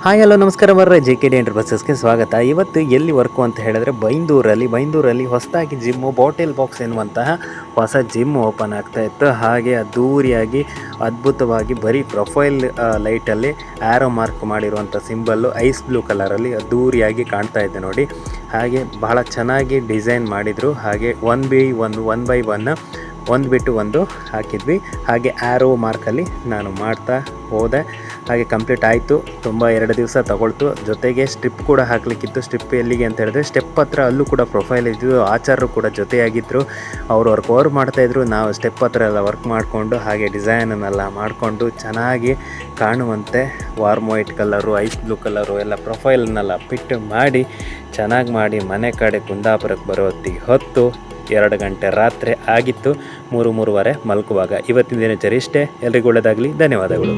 Hi hello ನಮಸ್ಕಾರ ಬರ್ರೆ JKD ಎಂಟರ್ಪ್ರೈಸಸ್ಗೆ ಸ್ವಾಗತ. ಇವತ್ತು ಎಲ್ಲಿ ವರ್ಕು ಅಂತ ಹೇಳಿದ್ರೆ ಬೈಂದೂರಲ್ಲಿ ಹೊಸದಾಗಿ ಜಿಮ್ಮು ಬಾಟಲ್ ಬಾಕ್ಸ್ ಎನ್ನುವಂತಹ ಹೊಸ ಜಿಮ್ ಓಪನ್ ಆಗ್ತಾ ಇತ್ತು. ಹಾಗೆ ಅದ್ದೂರಿಯಾಗಿ ಅದ್ಭುತವಾಗಿ ಬರೀ ಪ್ರೊಫೈಲ್ ಲೈಟಲ್ಲಿ ಆ್ಯರೋ ಮಾರ್ಕ್ ಮಾಡಿರುವಂಥ ಸಿಂಬಲ್ಲು ಐಸ್ ಬ್ಲೂ ಕಲರಲ್ಲಿ ಅದ್ದೂರಿಯಾಗಿ ಕಾಣ್ತಾ ಇದೆ ನೋಡಿ. ಹಾಗೆ ಬಹಳ ಚೆನ್ನಾಗಿ ಡಿಸೈನ್ ಮಾಡಿದರು. ಹಾಗೆ ಒನ್ ಬೈ ಒನ್ ಒಂದು ಬಿಟ್ಟು ಒಂದು ಹಾಕಿದ್ವಿ. ಹಾಗೆ ಆ್ಯರೋ ಮಾರ್ಕಲ್ಲಿ ನಾನು ಮಾಡ್ತಾ ಹೋದೆ. ಹಾಗೆ ಕಂಪ್ಲೀಟ್ ಆಯಿತು. ತುಂಬ 2 ದಿವಸ ತಗೊಳ್ತು. ಜೊತೆಗೆ ಸ್ಟ್ರಿಪ್ ಕೂಡ ಹಾಕಲಿಕ್ಕಿತ್ತು. ಸ್ಟ್ರಿಪ್ ಎಲ್ಲಿಗೆ ಅಂತ ಹೇಳಿದ್ರೆ ಸ್ಟೆಪ್ ಹತ್ರ ಅಲ್ಲೂ ಕೂಡ ಪ್ರೊಫೈಲ್ ಇದ್ದು ಆಚಾರ್ಯರು ಕೂಡ ಜೊತೆಯಾಗಿದ್ದರು. ಅವರು ವರ್ಕ್ ಮಾಡ್ತಾಯಿದ್ರು. ನಾವು ಸ್ಟೆಪ್ ಹತ್ರ ಎಲ್ಲ ವರ್ಕ್ ಮಾಡಿಕೊಂಡು ಹಾಗೆ ಡಿಸೈನನ್ನೆಲ್ಲ ಮಾಡಿಕೊಂಡು ಚೆನ್ನಾಗಿ ಕಾಣುವಂತೆ warm white colour, ice blue colour ಎಲ್ಲ ಪ್ರೊಫೈಲನ್ನೆಲ್ಲ ಫಿಟ್ ಮಾಡಿ ಚೆನ್ನಾಗಿ ಮಾಡಿ ಮನೆ ಕಡೆ ಕುಂದಾಪುರಕ್ಕೆ ಬರೋ ಹೊತ್ತು 2 ಗಂಟೆ ರಾತ್ರಿ ಆಗಿತ್ತು. 3:30 ಮಲಗುವಾಗ. ಇವತ್ತಿನ ದಿನಚರಿ ಇಷ್ಟೇ. ಎಲ್ರಿಗೂ ಒಳ್ಳೆಯದಾಗಲಿ. ಧನ್ಯವಾದಗಳು.